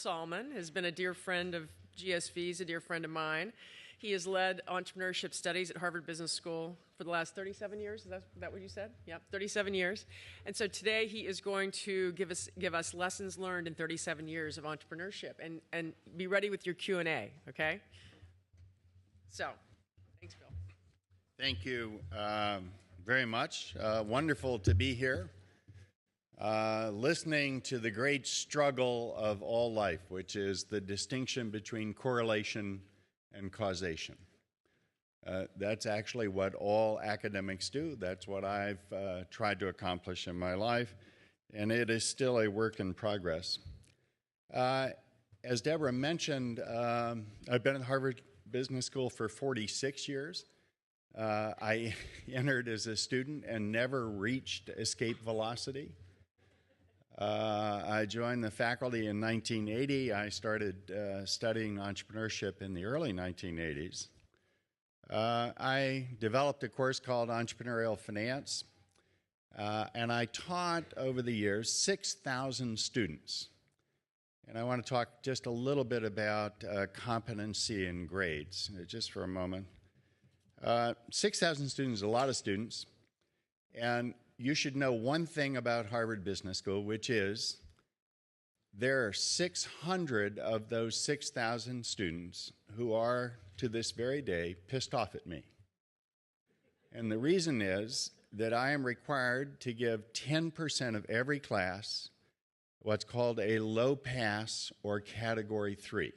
Sahlman has been a dear friend of GSV's, a dear friend of mine. He has led entrepreneurship studies at Harvard Business School for the last 37 years. Is that what you said? Yep, 37 years. And so today he is going to give us lessons learned in 37 years of entrepreneurship. And be ready with your Q&A, okay? So, thanks, Bill. Thank you very much. Wonderful to be here. Listening to the great struggle of all life, which is the distinction between correlation and causation. That's actually what all academics do. That's what I've tried to accomplish in my life, and it is still a work in progress. As Deborah mentioned, I've been at Harvard Business School for 46 years. I entered as a student and never reached escape velocity. I joined the faculty in 1980. I started studying entrepreneurship in the early 1980s. I developed a course called Entrepreneurial Finance, and I taught over the years 6,000 students. And I want to talk just a little bit about competency and grades, just for a moment. 6,000 students is a lot of students, and you should know one thing about Harvard Business School, which is there are 600 of those 6,000 students who are, to this very day, pissed off at me. And the reason is that I am required to give 10% of every class what's called a low pass or category 3.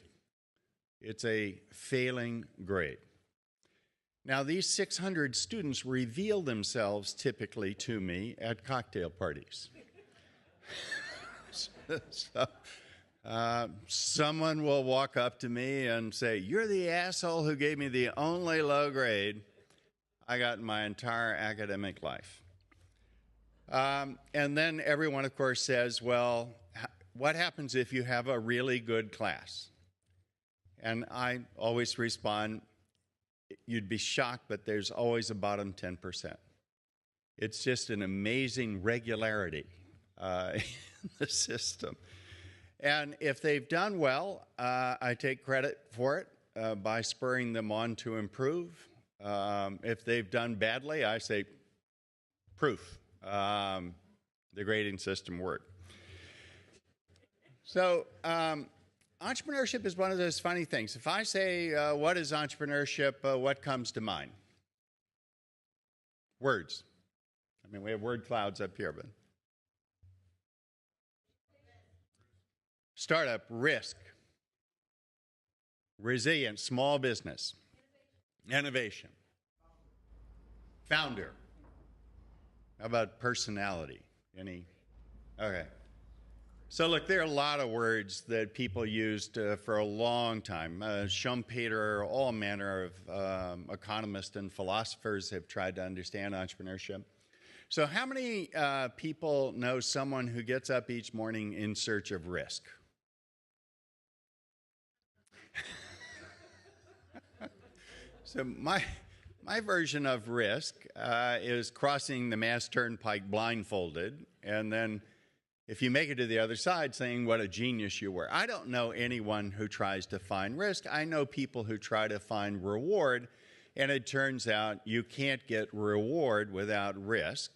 It's a failing grade. Now, these 600 students reveal themselves typically to me at cocktail parties. Someone will walk up to me and say, "You're the asshole who gave me the only low grade I got in my entire academic life." And then everyone, of course, says, "Well, what happens if you have a really good class?" And I always respond, "You'd be shocked, but there's always a bottom 10%. It's just an amazing regularity in the system. And if they've done well, I take credit for it by spurring them on to improve. If they've done badly, I say, proof. The grading system worked. So, entrepreneurship is one of those funny things. If I say, what is entrepreneurship, what comes to mind? Words. I mean, we have word clouds up here, but. Startup, risk, resilience, small business, innovation, founder. How about personality? Any? Okay. So look, there are a lot of words that people used for a long time. Schumpeter, all manner of economists and philosophers have tried to understand entrepreneurship. So how many people know someone who gets up each morning in search of risk? So my version of risk is crossing the Mass Turnpike blindfolded, and then if you make it to the other side, saying what a genius you were. I don't know anyone who tries to find risk. I know people who try to find reward, and it turns out you can't get reward without risk.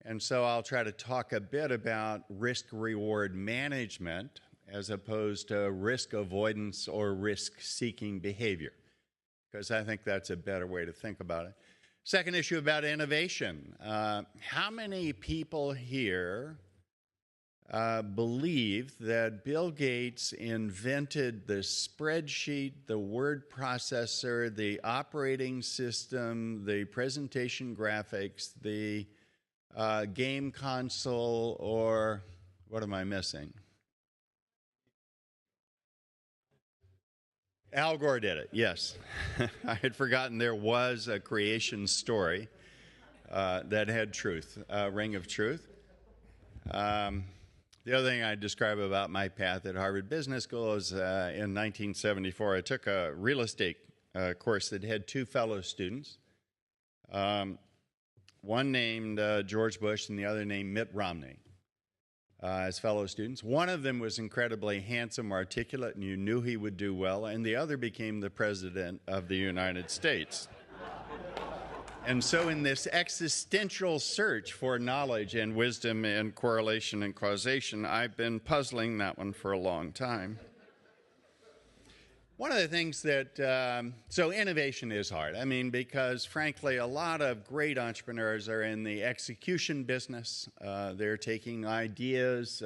And so I'll try to talk a bit about risk-reward management as opposed to risk avoidance or risk-seeking behavior, because I think that's a better way to think about it. Second issue about innovation. How many people here believe that Bill Gates invented the spreadsheet, the word processor, the operating system, the presentation graphics, the game console, or what am I missing? Al Gore did it, yes. I had forgotten there was a creation story that had truth, a ring of truth. The other thing I describe about my path at Harvard Business School is in 1974, I took a real estate course that had two fellow students, one named George Bush and the other named Mitt Romney. as fellow students. One of them was incredibly handsome, articulate, and you knew he would do well, and the other became the President of the United States. And so in this existential search for knowledge and wisdom and correlation and causation, I've been puzzling that one for a long time. One of the things that, so innovation is hard. I mean, because frankly, a lot of great entrepreneurs are in the execution business. They're taking ideas,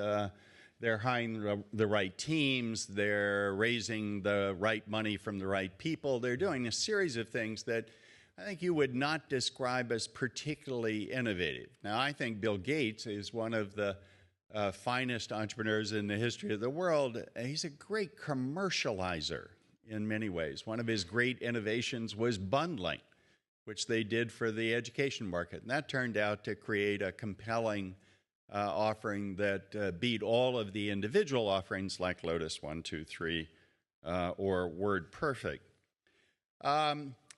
they're hiring the right teams, they're raising the right money from the right people. They're doing a series of things that I think you would not describe as particularly innovative. Now, I think Bill Gates is one of the finest entrepreneurs in the history of the world. He's a great commercializer in many ways. One of his great innovations was bundling, which they did for the education market. And that turned out to create a compelling offering that beat all of the individual offerings like Lotus 1, 2, 3 or WordPerfect.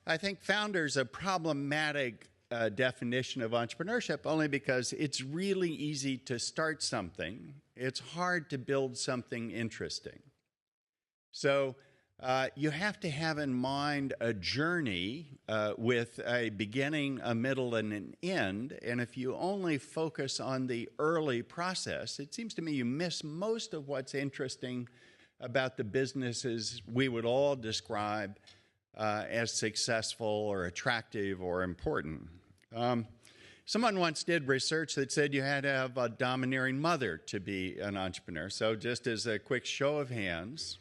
I think founders a problematic definition of entrepreneurship only because it's really easy to start something. It's hard to build something interesting. So you have to have in mind a journey with a beginning, a middle, and an end. And if you only focus on the early process, it seems to me you miss most of what's interesting about the businesses we would all describe as successful or attractive or important. Someone once did research that said you had to have a domineering mother to be an entrepreneur. So just as a quick show of hands,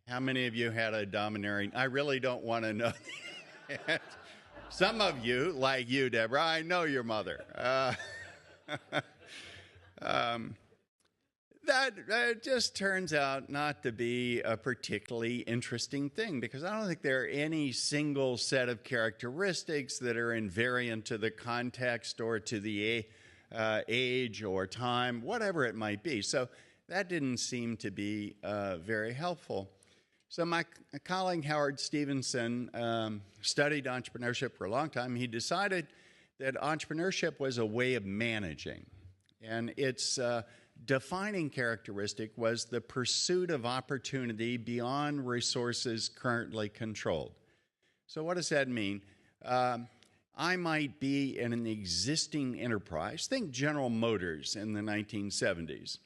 how many of you had a domineering? I really don't want to know. Some of you, like you, Deborah, I know your mother. That just turns out not to be a particularly interesting thing because I don't think there are any single set of characteristics that are invariant to the context or to the age or time, whatever it might be. So that didn't seem to be very helpful. So my colleague Howard Stevenson studied entrepreneurship for a long time. He decided that entrepreneurship was a way of managing, and its defining characteristic was the pursuit of opportunity beyond resources currently controlled. So what does that mean? I might be in an existing enterprise, think General Motors in the 1970s,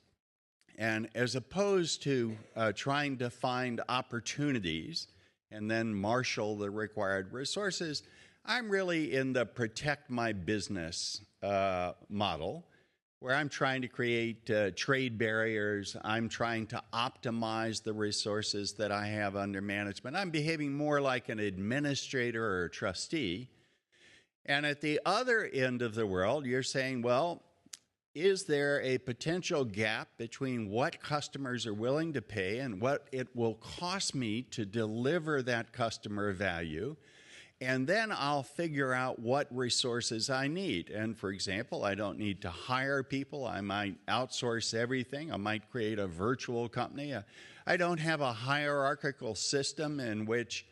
and as opposed to trying to find opportunities and then marshal the required resources, I'm really in the protect my business model, where I'm trying to create trade barriers. I'm trying to optimize the resources that I have under management. I'm behaving more like an administrator or a trustee. And at the other end of the world, you're saying, well, is there a potential gap between what customers are willing to pay and what it will cost me to deliver that customer value? And then I'll figure out what resources I need. And for example, I don't need to hire people. I might outsource everything. I might create a virtual company. I don't have a hierarchical system in which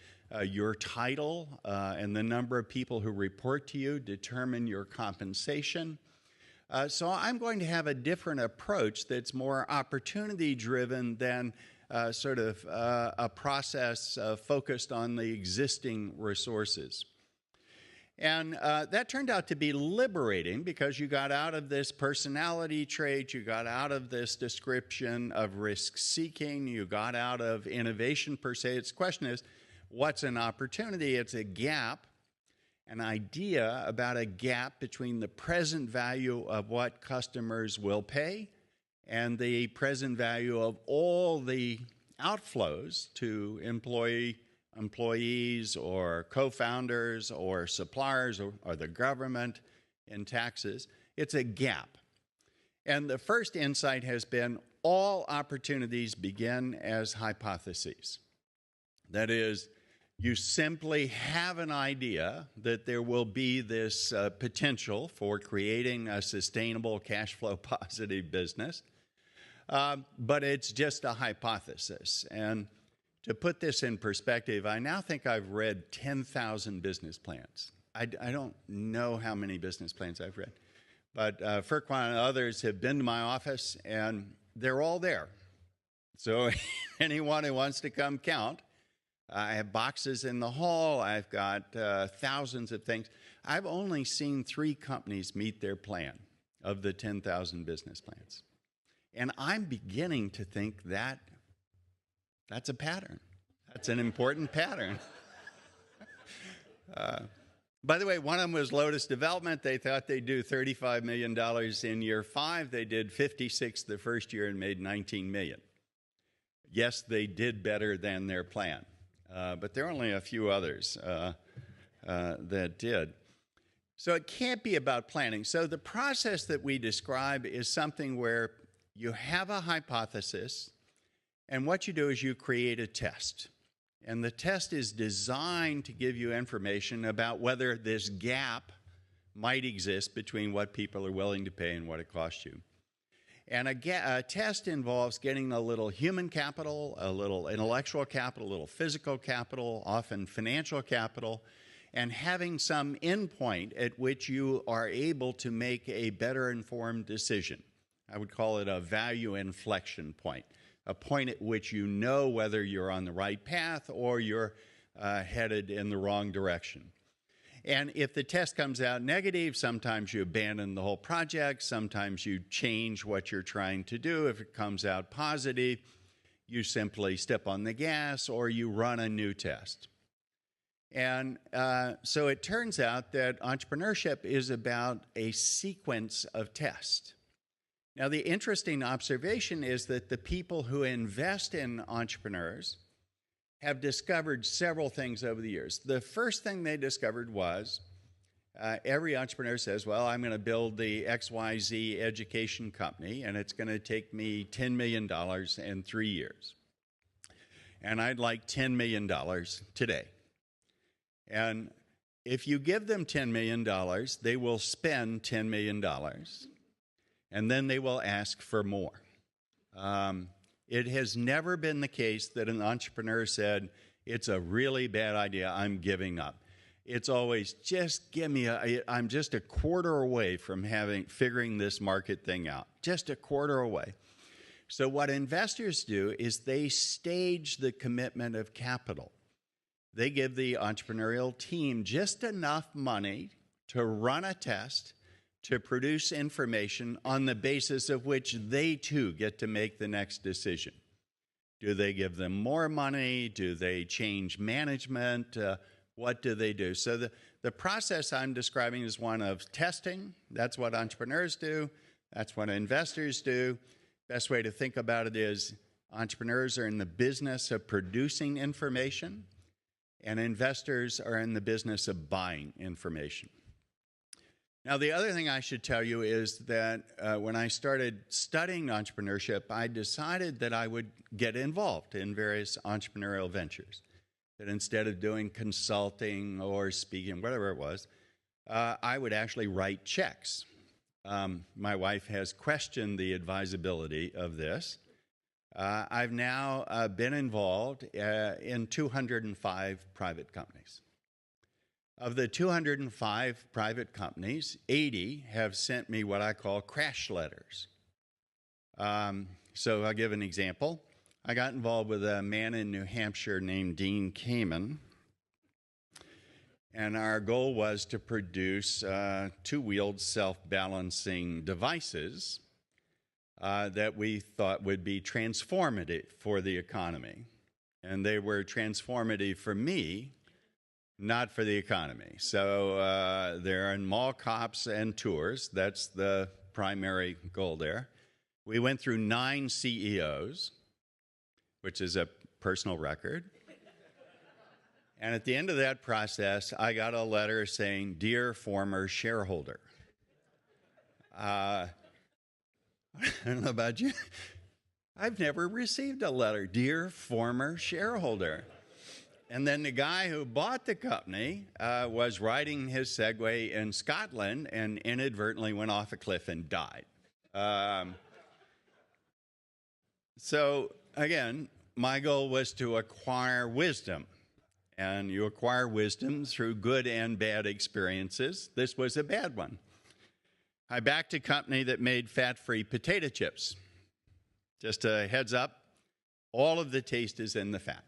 your title and the number of people who report to you determine your compensation. So I'm going to have a different approach that's more opportunity-driven than sort of a process focused on the existing resources. And that turned out to be liberating because you got out of this personality trait, you got out of this description of risk-seeking, you got out of innovation per se. Its question is, what's an opportunity? It's a gap, an idea about a gap between the present value of what customers will pay and the present value of all the outflows to employees or co-founders or suppliers or the government in taxes. It's a gap. And the first insight has been all opportunities begin as hypotheses. That is, you simply have an idea that there will be this potential for creating a sustainable cash flow positive business. But it's just a hypothesis. And to put this in perspective, I now think I've read 10,000 business plans. I don't know how many business plans I've read. But Furquan and others have been to my office, and they're all there. So anyone who wants to come count, I have boxes in the hall. I've got thousands of things. I've only seen 3 companies meet their plan of the 10,000 business plans. And I'm beginning to think that that's a pattern. That's an important pattern. By the way, one of them was Lotus Development. They thought they'd do $35 million in year 5. They did 56 the first year and made $19 million. Yes, they did better than their plan. But there are only a few others that did. So it can't be about planning. So the process that we describe is something where you have a hypothesis, and what you do is you create a test. And the test is designed to give you information about whether this gap might exist between what people are willing to pay and what it costs you. And a test involves getting a little human capital, a little intellectual capital, a little physical capital, often financial capital, and having some endpoint at which you are able to make a better informed decision. I would call it a value inflection point, a point at which you know whether you're on the right path or you're headed in the wrong direction. And if the test comes out negative, sometimes you abandon the whole project, sometimes you change what you're trying to do. If it comes out positive, you simply step on the gas or you run a new test. And so it turns out that entrepreneurship is about a sequence of tests. Now, the interesting observation is that the people who invest in entrepreneurs have discovered several things over the years. The first thing they discovered was every entrepreneur says, well, I'm going to build the XYZ education company, and it's going to take me $10 million in 3 years. And I'd like $10 million today. And if you give them $10 million, they will spend $10 million. And then they will ask for more. It has never been the case that an entrepreneur said, it's a really bad idea, I'm giving up. It's always, just give me I'm just a quarter away from figuring this market thing out. Just a quarter away. So what investors do is they stage the commitment of capital. They give the entrepreneurial team just enough money to run a test, to produce information on the basis of which they too get to make the next decision. Do they give them more money? Do they change management? What do they do? So the process I'm describing is one of testing. That's what entrepreneurs do. That's what investors do. Best way to think about it is entrepreneurs are in the business of producing information, and investors are in the business of buying information. Now, the other thing I should tell you is that when I started studying entrepreneurship, I decided that I would get involved in various entrepreneurial ventures. That instead of doing consulting or speaking, whatever it was, I would actually write checks. My wife has questioned the advisability of this. I've now been involved in 205 private companies. Of the 205 private companies, 80 have sent me what I call crash letters. So I'll give an example. I got involved with a man in New Hampshire named Dean Kamen, and our goal was to produce two-wheeled self-balancing devices that we thought would be transformative for the economy. And they were transformative for me, not for the economy. So they're in mall cops and tours. That's the primary goal there. We went through 9 CEOs, which is a personal record. And at the end of that process, I got a letter saying, "Dear former shareholder." I don't know about you. I've never received a letter, "Dear former shareholder." And then the guy who bought the company was riding his Segway in Scotland and inadvertently went off a cliff and died. So again, my goal was to acquire wisdom. And you acquire wisdom through good and bad experiences. This was a bad one. I backed a company that made fat-free potato chips. Just a heads up, all of the taste is in the fat.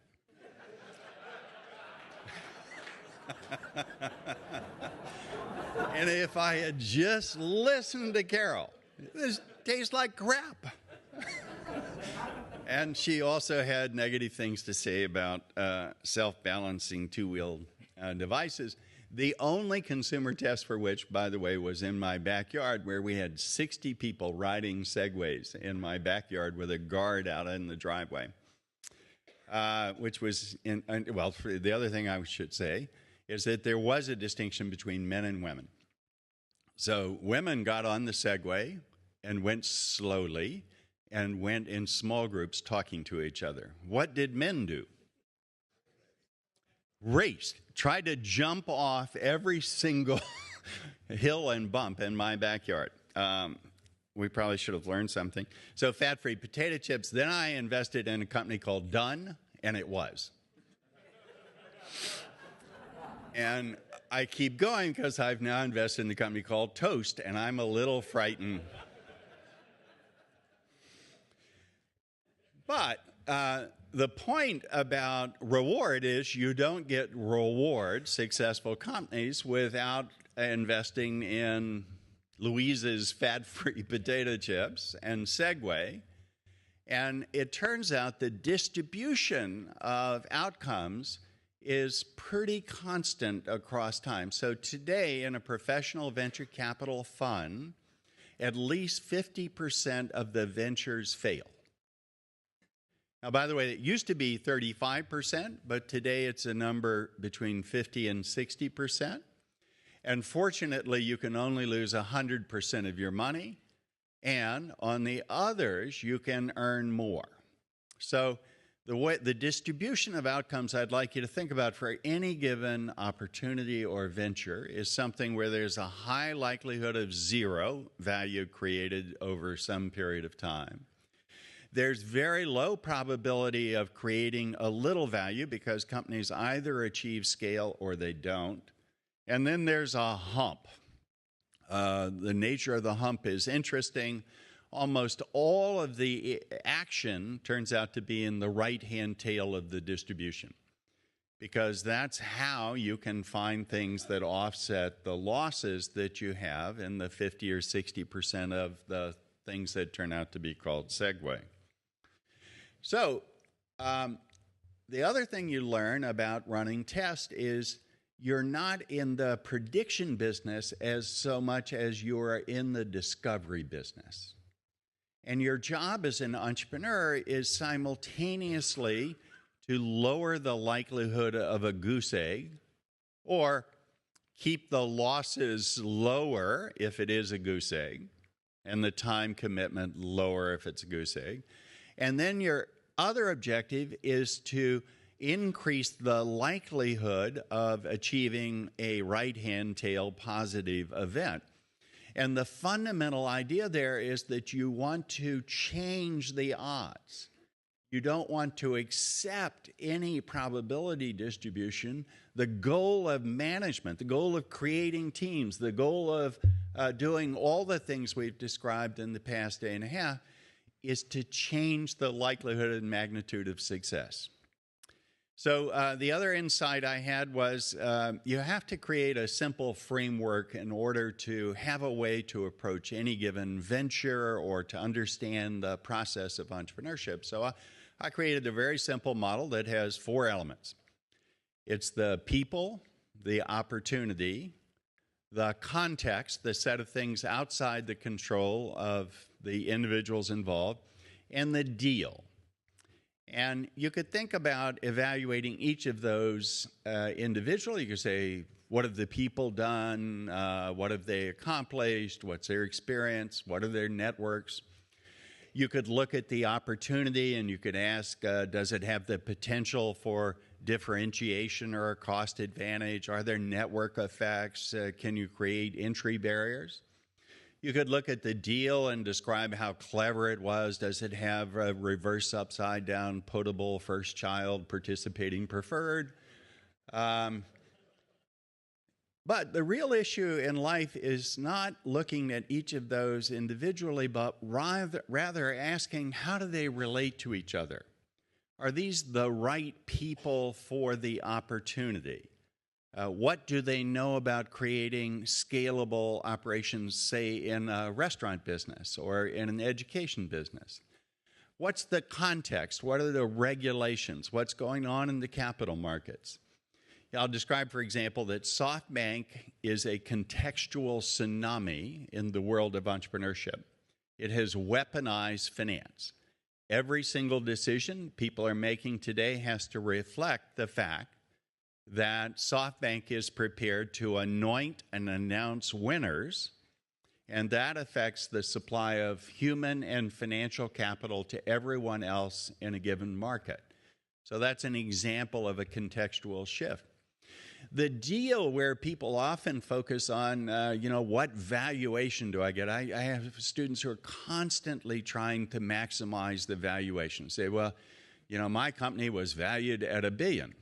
And if I had just listened to Carol, this tastes like crap. And she also had negative things to say about self-balancing two-wheeled devices. The only consumer test for which, by the way, was in my backyard, where we had 60 people riding Segways in my backyard with a guard out in the driveway. Which was, well, the other thing I should say is that there was a distinction between men and women. So women got on the Segway and went slowly and went in small groups talking to each other. What did men do? Raced, tried to jump off every single hill and bump in my backyard. We probably should have learned something. So fat-free potato chips. Then I invested in a company called Done, and it was. And I keep going because I've now invested in a company called Toast, and I'm a little frightened. But the point about reward is you don't get reward successful companies without investing in Louise's fat-free potato chips and Segway. And it turns out the distribution of outcomes is pretty constant across time. So today, in a professional venture capital fund, at least 50% of the ventures fail. Now, by the way, it used to be 35%, but today it's a number between 50 and 60%. And fortunately, you can only lose 100% of your money. And on the others, you can earn more. So the distribution of outcomes I'd like you to think about for any given opportunity or venture is something where there's a high likelihood of zero value created over some period of time. There's very low probability of creating a little value because companies either achieve scale or they don't. And then there's a hump. The nature of the hump is interesting. Almost all of the action turns out to be in the right-hand tail of the distribution, because that's how you can find things that offset the losses that you have in the 50 or 60% of the things that turn out to be called Segway. So the other thing you learn about running tests is you're not in the prediction business as so much as you are in the discovery business. And your job as an entrepreneur is simultaneously to lower the likelihood of a goose egg or keep the losses lower if it is a goose egg and the time commitment lower if it's a goose egg. And then your other objective is to increase the likelihood of achieving a right-hand tail positive event. And the fundamental idea there is that you want to change the odds. You don't want to accept any probability distribution. The goal of management, the goal of creating teams, the goal of doing all the things we've described in the past day and a half is to change the likelihood and magnitude of success. So the other insight I had was you have to create a simple framework in order to have a way to approach any given venture or to understand the process of entrepreneurship. So I created a very simple model that has 4 elements. It's the people, the opportunity, the context, the set of things outside the control of the individuals involved, and the deal. And you could think about evaluating each of those individually. You could say, what have the people done? What have they accomplished? What's their experience? What are their networks? You could look at the opportunity and you could ask, does it have the potential for differentiation or a cost advantage? Are there network effects? Can you create entry barriers? You could look at the deal and describe how clever it was. Does it have a reverse upside down potable first child participating preferred? But the real issue in life is not looking at each of those individually, but rather asking, how do they relate to each other? Are these the right people for the opportunity? What do they know about creating scalable operations, say, in a restaurant business or in an education business? What's the context? What are the regulations? What's going on in the capital markets? I'll describe, for example, that SoftBank is a contextual tsunami in the world of entrepreneurship. It has weaponized finance. Every single decision people are making today has to reflect the fact that SoftBank is prepared to anoint and announce winners, and that affects the supply of human and financial capital to everyone else in a given market. So that's an example of a contextual shift. The deal where people often focus on, what valuation do I get? I have students who are constantly trying to maximize the valuation. Say, well, my company was valued at $1 billion.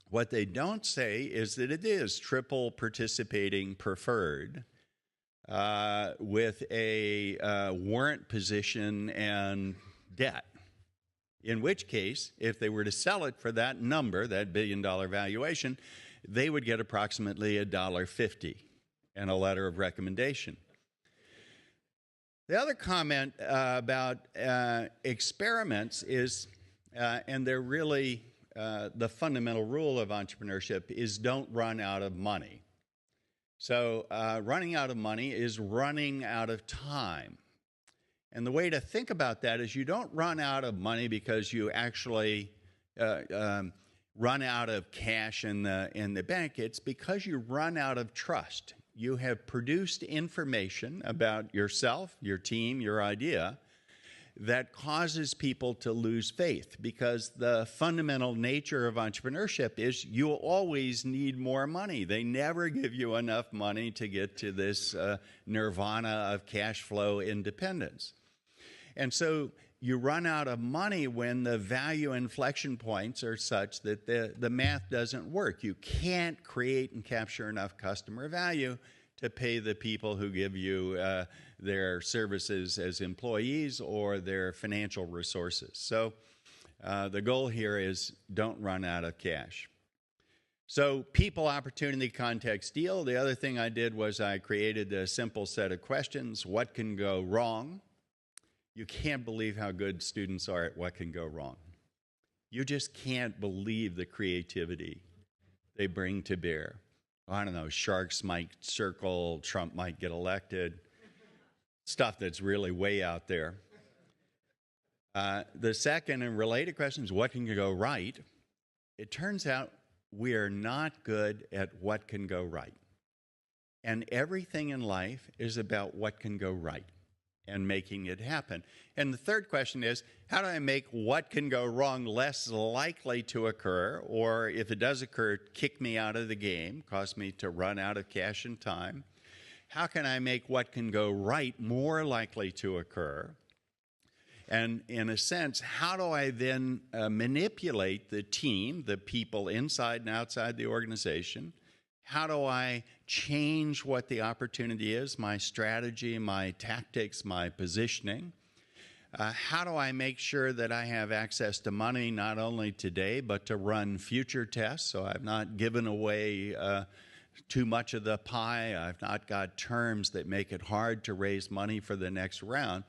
What they don't say is that it is triple participating preferred with a warrant position and debt. In which case, if they were to sell it for that number, that $1 billion valuation, they would get approximately $1.50 and a letter of recommendation. The other comment about experiments is, and they're really the fundamental rule of entrepreneurship, is don't run out of money. So running out of money is running out of time. And the way to think about that is you don't run out of money because you actually run out of cash in the bank. It's because you run out of trust. You have produced information about yourself, your team, your idea that causes people to lose faith, because the fundamental nature of entrepreneurship is you always need more money. They never give you enough money to get to this nirvana of cash flow independence. And so you run out of money when the value inflection points are such that the math doesn't work. You can't create and capture enough customer value to pay the people who give you their services as employees or their financial resources. So the goal here is don't run out of cash. So people, opportunity, context, deal. The other thing I did was I created a simple set of questions. What can go wrong? You can't believe how good students are at what can go wrong. You just can't believe the creativity they bring to bear. I don't know, sharks might circle, Trump might get elected, stuff that's really way out there. The second and related question is, what can go right? It turns out we are not good at what can go right. And everything in life is about what can go right and making it happen. And the third question is, how do I make what can go wrong less likely to occur, or if it does occur, kick me out of the game, cause me to run out of cash and time? How can I make what can go right more likely to occur? And in a sense, how do I then manipulate the team, the people inside and outside the organization? How do I change what the opportunity is, my strategy, my tactics, my positioning? How do I make sure that I have access to money not only today, but to run future tests, so I've not given away too much of the pie, I've not got terms that make it hard to raise money for the next round.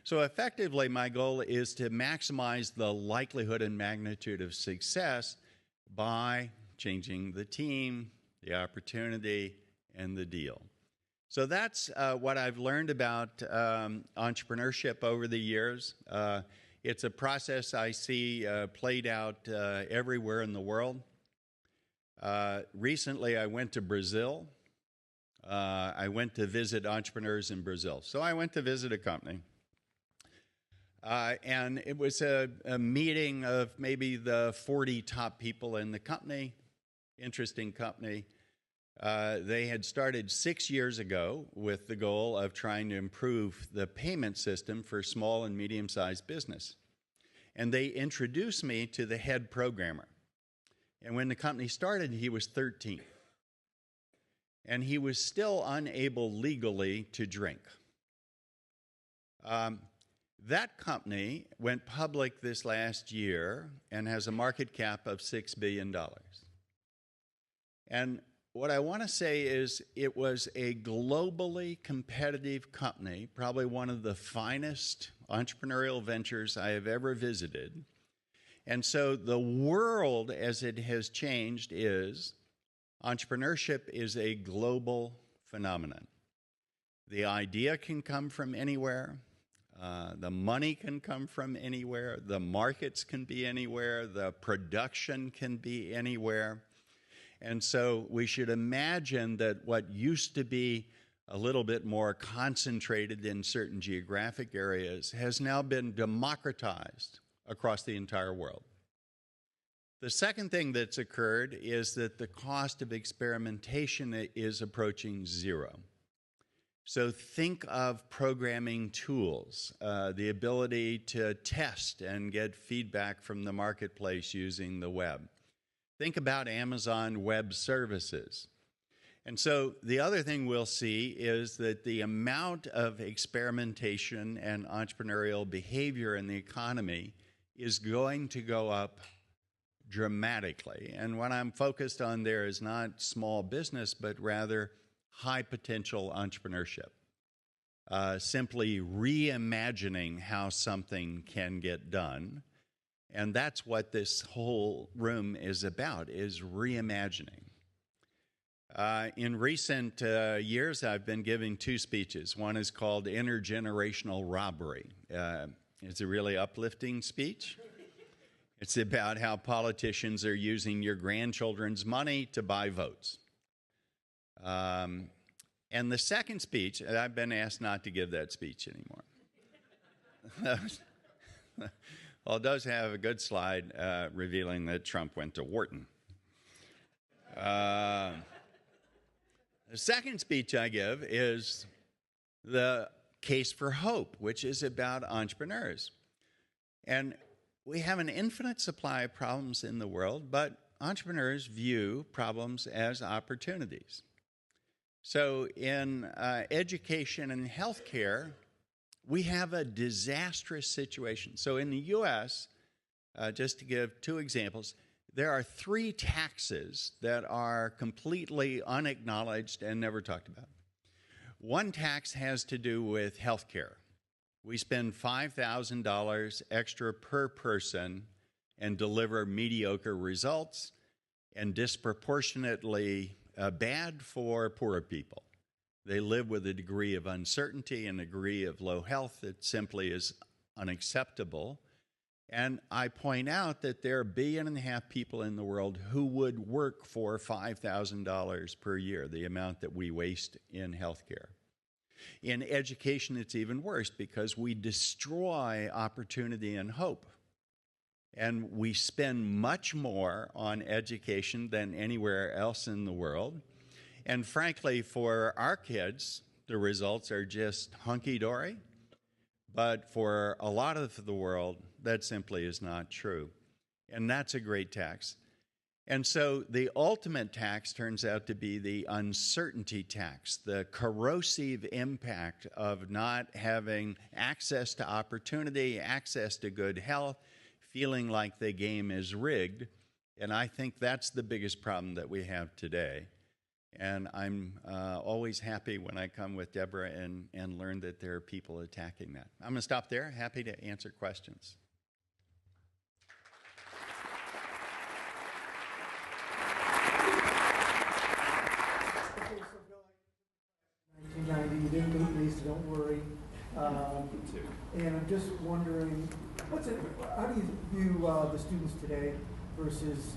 So effectively, my goal is to maximize the likelihood and magnitude of success by changing the team, the opportunity, and the deal. So that's what I've learned about entrepreneurship over the years. It's a process I see played out everywhere in the world. Recently, I went to Brazil. I went to visit entrepreneurs in Brazil. So I went to visit a company. And it was a meeting of maybe the 40 top people in the company. Interesting company. They had started 6 years ago with the goal of trying to improve the payment system for small and medium-sized business. And they introduced me to the head programmer. And when the company started, he was 13. and he was still unable legally to drink. That company went public this last year and has a market cap of $6 billion. And what I want to say is it was a globally competitive company, probably one of the finest entrepreneurial ventures I have ever visited. And so the world as it has changed is entrepreneurship is a global phenomenon. The idea can come from anywhere. The money can come from anywhere. The markets can be anywhere. The production can be anywhere. And so we should imagine that what used to be a little bit more concentrated in certain geographic areas has now been democratized across the entire world. The second thing that's occurred is that the cost of experimentation is approaching zero. So think of programming tools, the ability to test and get feedback from the marketplace using the web. Think about Amazon Web Services. And so the other thing we'll see is that the amount of experimentation and entrepreneurial behavior in the economy is going to go up dramatically. And what I'm focused on there is not small business, but rather high potential entrepreneurship. Simply reimagining how something can get done. And that's what this whole room is about, is reimagining. In recent years, I've been giving two speeches. One is called Intergenerational Robbery. It's a really uplifting speech. It's about how politicians are using your grandchildren's money to buy votes. And the second speech, I've been asked not to give that speech anymore. Well, it does have a good slide revealing that Trump went to Wharton. The second speech I give is the Case for Hope, which is about entrepreneurs. And we have an infinite supply of problems in the world, but entrepreneurs view problems as opportunities. So in education and healthcare, we have a disastrous situation. So in the U.S., just to give two examples, there are 3 taxes that are completely unacknowledged and never talked about. One tax has to do with healthcare. We spend $5,000 extra per person and deliver mediocre results, and disproportionately bad for poorer people. They live with a degree of uncertainty and a degree of low health that simply is unacceptable. And I point out that there are 1.5 billion people in the world who would work for $5,000 per year, the amount that we waste in healthcare. In education, it's even worse because we destroy opportunity and hope. And we spend much more on education than anywhere else in the world. And frankly, for our kids, the results are just hunky-dory. But for a lot of the world, that simply is not true. And that's a great tax. And so the ultimate tax turns out to be the uncertainty tax, the corrosive impact of not having access to opportunity, access to good health, feeling like the game is rigged. And I think that's the biggest problem that we have today. And I'm always happy when I come with Deborah and learn that there are people attacking that. I'm going to stop there. Happy to answer questions. You didn't meet me, so don't worry. And I'm just wondering, how do you view the students today versus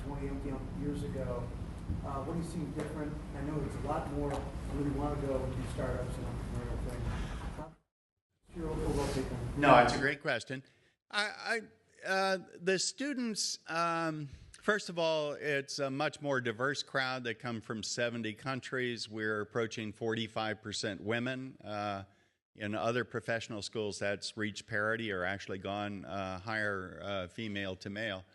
20 years ago? What do you see different? I know there's a lot more you really want to go and do startups and entrepreneurial things. Your overall take on it? No, it's a great question. The students, first of all, it's a much more diverse crowd. They come from 70 countries. We're approaching 45% women. In other professional schools, that's reached parity or actually gone higher female to male.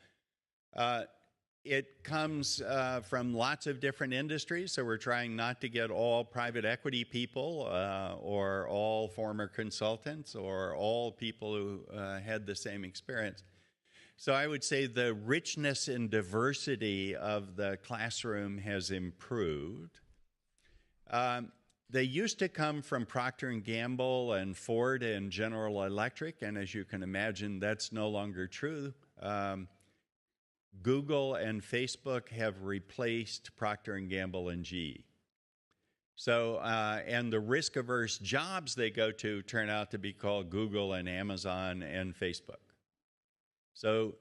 It comes from lots of different industries, so we're trying not to get all private equity people or all former consultants or all people who had the same experience. So I would say the richness and diversity of the classroom has improved. They used to come from Procter & Gamble and Ford and General Electric, and as you can imagine, that's no longer true. Google and Facebook have replaced Procter & Gamble and GE. So, and the risk-averse jobs they go to turn out to be called Google and Amazon and Facebook. So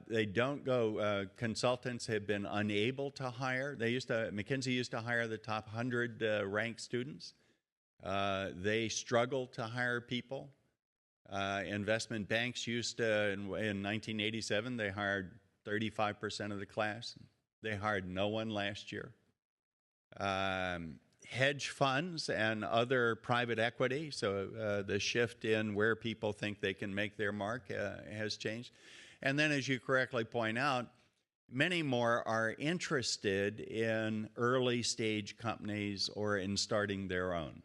they don't go, consultants have been unable to hire. McKinsey used to hire the top 100 ranked students. They struggle to hire people. Investment banks used to, in 1987, they hired 35% of the class. They hired no one last year. Hedge funds and other private equity, so the shift in where people think they can make their mark has changed. And then, as you correctly point out, many more are interested in early stage companies or in starting their own.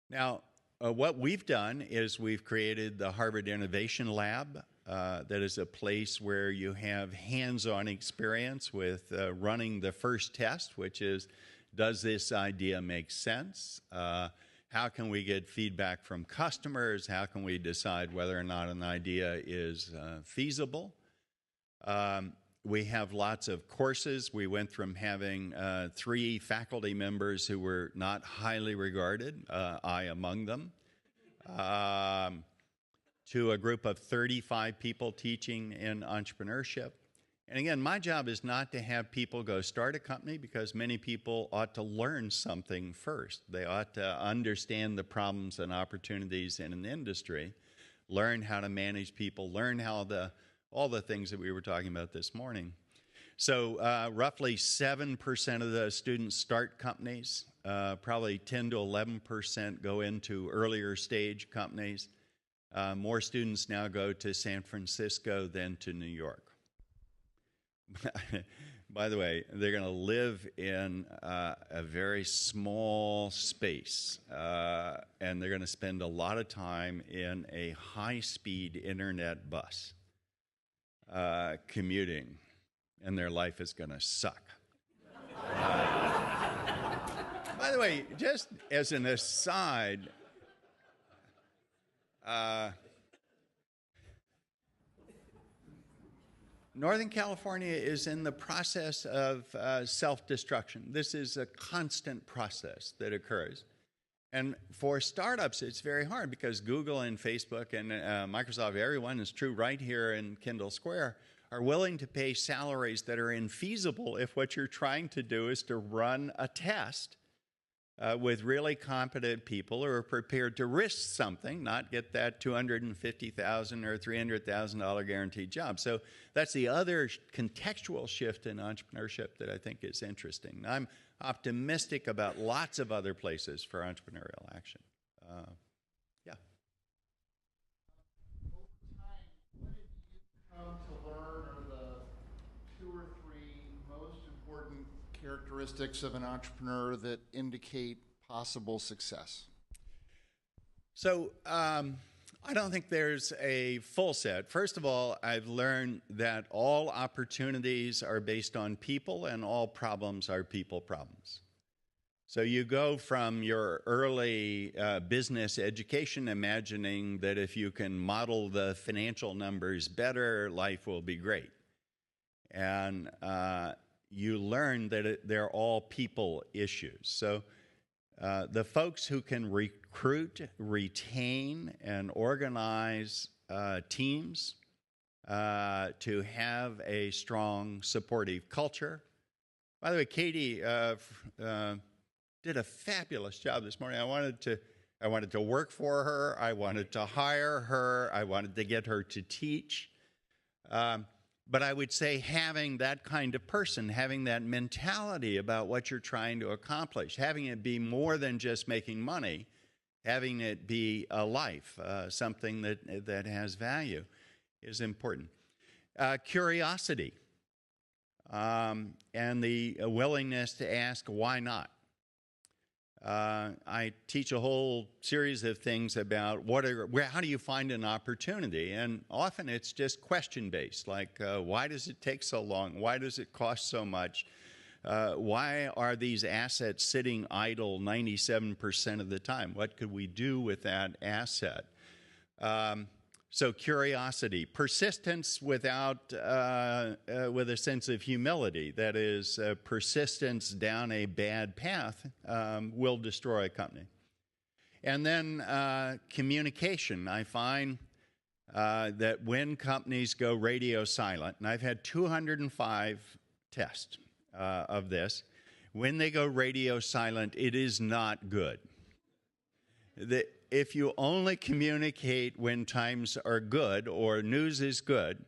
Now, what we've done is we've created the Harvard Innovation Lab. That is a place where you have hands-on experience with running the first test, which is, does this idea make sense? How can we get feedback from customers? How can we decide whether or not an idea is feasible? We have lots of courses. We went from having 3 faculty members who were not highly regarded, I among them, to a group of 35 people teaching in entrepreneurship. And again, my job is not to have people go start a company, because many people ought to learn something first. They ought to understand the problems and opportunities in an industry, learn how to manage people, learn how all the things that we were talking about this morning. So roughly 7% of the students start companies, probably 10 to 11% go into earlier stage companies. More students now go to San Francisco than to New York. By the way, they're going to live in a very small space, and they're going to spend a lot of time in a high-speed internet bus commuting, and their life is going to suck. By the way, just as an aside, Northern California is in the process of self-destruction. This is a constant process that occurs. And for startups, it's very hard, because Google and Facebook and Microsoft, everyone is true right here in Kendall Square, are willing to pay salaries that are infeasible if what you're trying to do is to run a test with really competent people who are prepared to risk something, not get that $250,000 or $300,000 guaranteed job. So that's the other contextual shift in entrepreneurship that I think is interesting. I'm optimistic about lots of other places for entrepreneurial action. Yeah. Over time, what have you come to learn are the 2 or 3 most important characteristics of an entrepreneur that indicate possible success? So I don't think there's a full set. First of all, I've learned that all opportunities are based on people, and all problems are people problems. So you go from your early business education imagining that if you can model the financial numbers better, life will be great. And you learn that they're all people issues. So the folks who can recruit, retain, and organize teams to have a strong, supportive culture. By the way, Katie did a fabulous job this morning. I wanted to work for her. I wanted to hire her. I wanted to get her to teach. But I would say having that kind of person, having that mentality about what you're trying to accomplish, having it be more than just making money, having it be a life, something that has value, is important. Curiosity. and the willingness to ask why not. I teach a whole series of things about how do you find an opportunity, and often it's just question-based, like why does it take so long? Why does it cost so much? Why are these assets sitting idle 97% of the time? What could we do with that asset? So curiosity, persistence with a sense of humility. That is, persistence down a bad path will destroy a company. And then communication. I find that when companies go radio silent, and I've had 205 tests of this, when they go radio silent, it is not good. If you only communicate when times are good or news is good,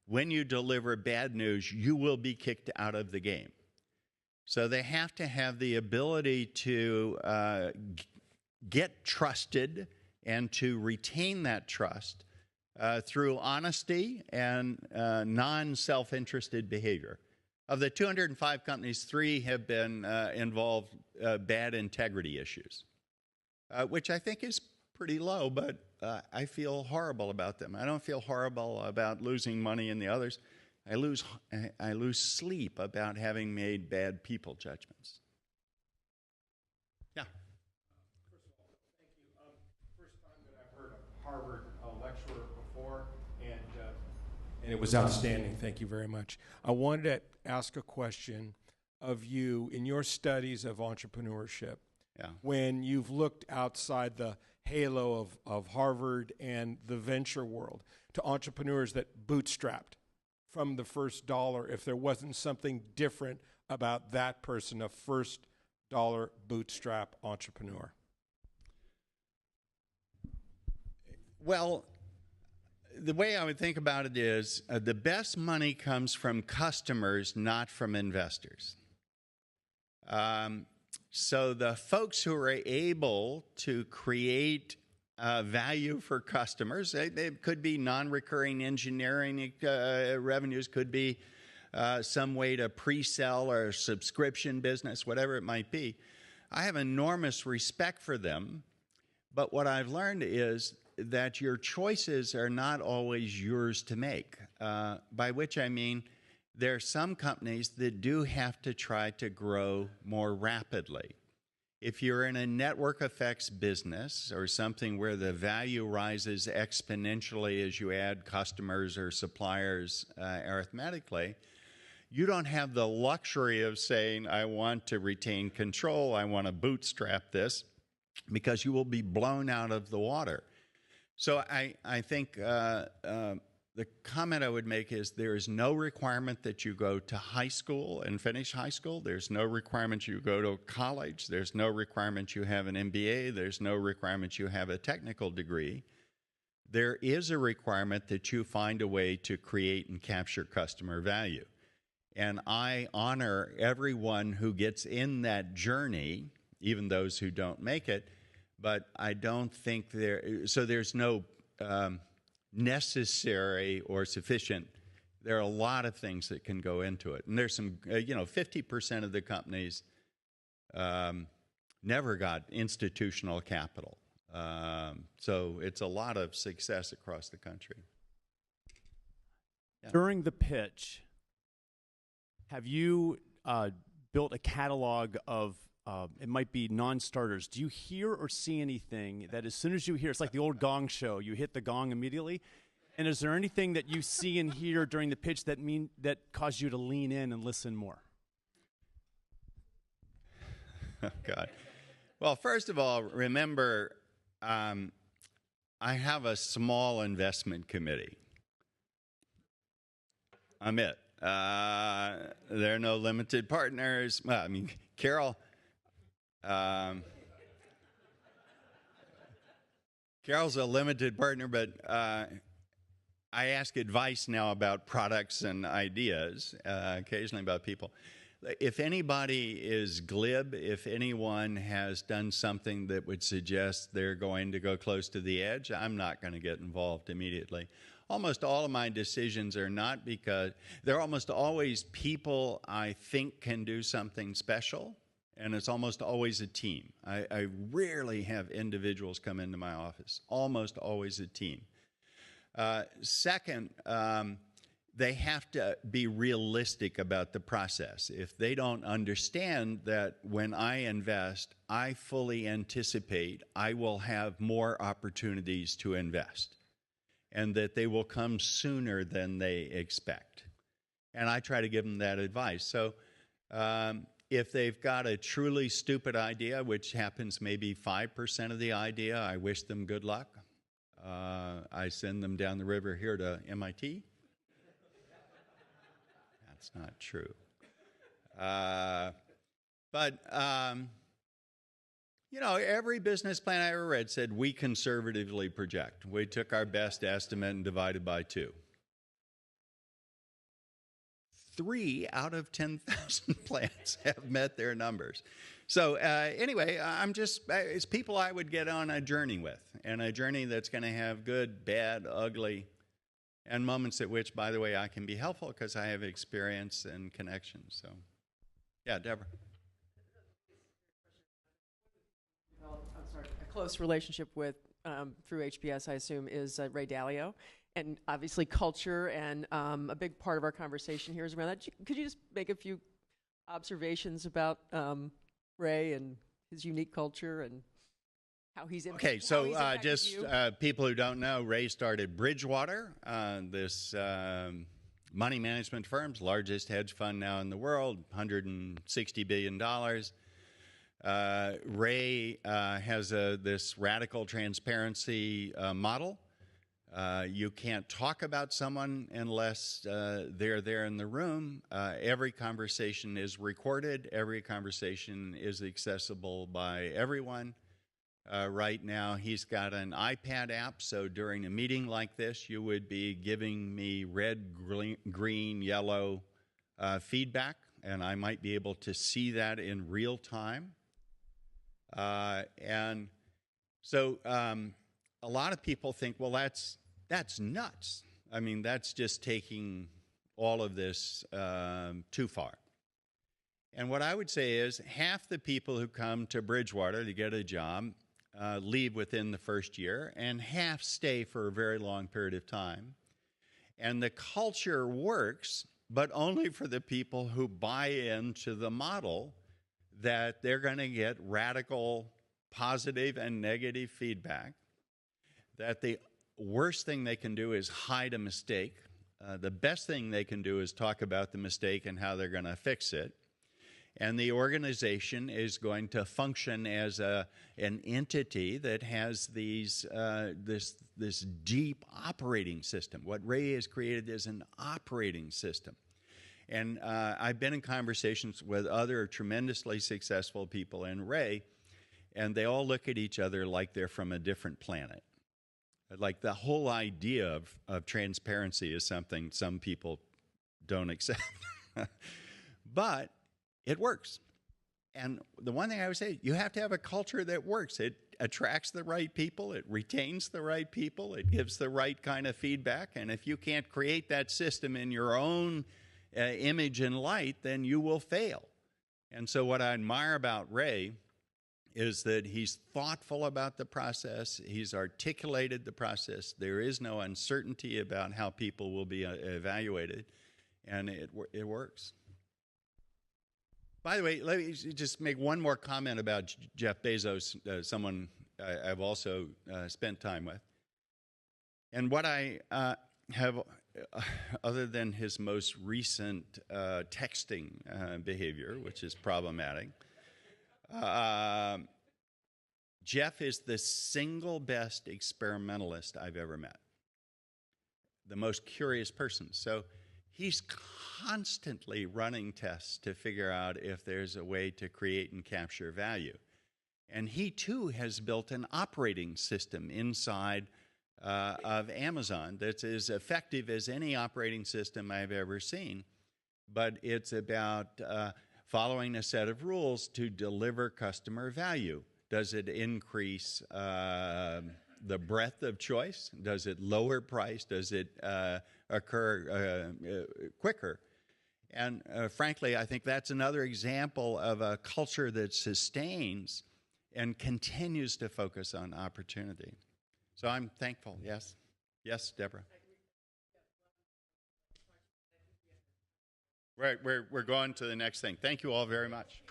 when you deliver bad news, you will be kicked out of the game. So they have to have the ability to get trusted and to retain that trust through honesty and non-self-interested behavior. Of the 205 companies, 3 have been involved bad integrity issues. Which I think is pretty low, but I feel horrible about them. I don't feel horrible about losing money in the others. I lose sleep about having made bad people judgments. Yeah. First of all, thank you. First time that I've heard a Harvard lecturer before, and it was outstanding. Thank you very much. I wanted to ask a question of you in your studies of entrepreneurship. Yeah. When you've looked outside the halo of Harvard and the venture world to entrepreneurs that bootstrapped from the first dollar, if there wasn't something different about that person, a first dollar bootstrap entrepreneur? Well, the way I would think about it is the best money comes from customers, not from investors. So the folks who are able to create value for customers, they could be non-recurring engineering revenues, could be some way to pre-sell or subscription business, whatever it might be. I have enormous respect for them, but what I've learned is that your choices are not always yours to make, by which I mean there are some companies that do have to try to grow more rapidly. If you're in a network effects business or something where the value rises exponentially as you add customers or suppliers arithmetically, you don't have the luxury of saying, I want to retain control, I want to bootstrap this, because you will be blown out of the water. So I think the comment I would make is there is no requirement that you go to high school and finish high school. There's no requirement you go to college. There's no requirement you have an MBA. There's no requirement you have a technical degree. There is a requirement that you find a way to create and capture customer value. And I honor everyone who gets in that journey, even those who don't make it, but I don't think there's no necessary or sufficient. There are a lot of things that can go into it. And there's some, 50% of the companies never got institutional capital. So it's a lot of success across the country. Yeah. During the pitch, have you built a catalog of, it might be non-starters. Do you hear or see anything that as soon as you hear, it's like the old gong show, you hit the gong immediately? And is there anything that you see and hear during the pitch that cause you to lean in and listen more? Oh, God. Well, first of all, remember, I have a small investment committee. I'm it. There are no limited partners. Well, I mean, Carol's a limited partner, but I ask advice now about products and ideas, occasionally about people. If anybody is glib, if anyone has done something that would suggest they're going to go close to the edge, I'm not going to get involved immediately. almost all of my decisions are not because they're almost always people I think can do something special, and it's almost always a team. I rarely have individuals come into my office, almost always a team. Second, they have to be realistic about the process. If they don't understand that when I invest, I fully anticipate I will have more opportunities to invest, and that they will come sooner than they expect. And I try to give them that advice. So if they've got a truly stupid idea, which happens maybe 5% of the idea, I wish them good luck. I send them down the river here to MIT. That's not true. But you know, every business plan I ever read said we conservatively project. We took our best estimate and divided by 2. 3 out of 10,000 plans have met their numbers. So anyway, it's people I would get on a journey with, and a journey that's going to have good, bad, ugly, and moments at which, by the way, I can be helpful because I have experience and connections. So, yeah, Deborah. A close relationship with, through HBS, I assume, is Ray Dalio. And obviously culture and a big part of our conversation here is around that. Could you just make a few observations about Ray and his unique culture and how he's Okay, so just people who don't know, Ray started Bridgewater, this money management firm's largest hedge fund now in the world, $160 billion. Ray has this radical transparency model. You can't talk about someone unless they're there in the room. Every conversation is recorded. Every conversation is accessible by everyone. Right now, he's got an iPad app, so during a meeting like this, you would be giving me red, green, yellow feedback, and I might be able to see that in real time. And so a lot of people think, well, that's nuts. I mean, that's just taking all of this too far. And what I would say is half the people who come to Bridgewater to get a job leave within the first year, and half stay for a very long period of time. And the culture works, but only for the people who buy into the model that they're going to get radical positive and negative feedback, that the worst thing they can do is hide a mistake. The best thing they can do is talk about the mistake and how they're going to fix it. And the organization is going to function as an entity that has this deep operating system. What Ray has created is an operating system. And I've been in conversations with other tremendously successful people in Ray, and they all look at each other like they're from a different planet. Like the whole idea of transparency is something some people don't accept. But it works. And the one thing I would say, you have to have a culture that works. It attracts the right people. It retains the right people. It gives the right kind of feedback. And if you can't create that system in your own image and light, then you will fail. And so what I admire about Ray is that he's thoughtful about the process. He's articulated the process. There is no uncertainty about how people will be evaluated. And it works. By the way, let me just make one more comment about Jeff Bezos, someone I've also spent time with. And what I have, other than his most recent texting behavior, which is problematic, Jeff is the single best experimentalist I've ever met. The most curious person. So he's constantly running tests to figure out if there's a way to create and capture value. And he, too, has built an operating system inside of Amazon that's as effective as any operating system I've ever seen. But it's about following a set of rules to deliver customer value. Does it increase the breadth of choice? Does it lower price? Does it occur quicker? And frankly, I think that's another example of a culture that sustains and continues to focus on opportunity. So I'm thankful. Yes. Yes, Deborah. We're going to the next thing. Thank you all very much.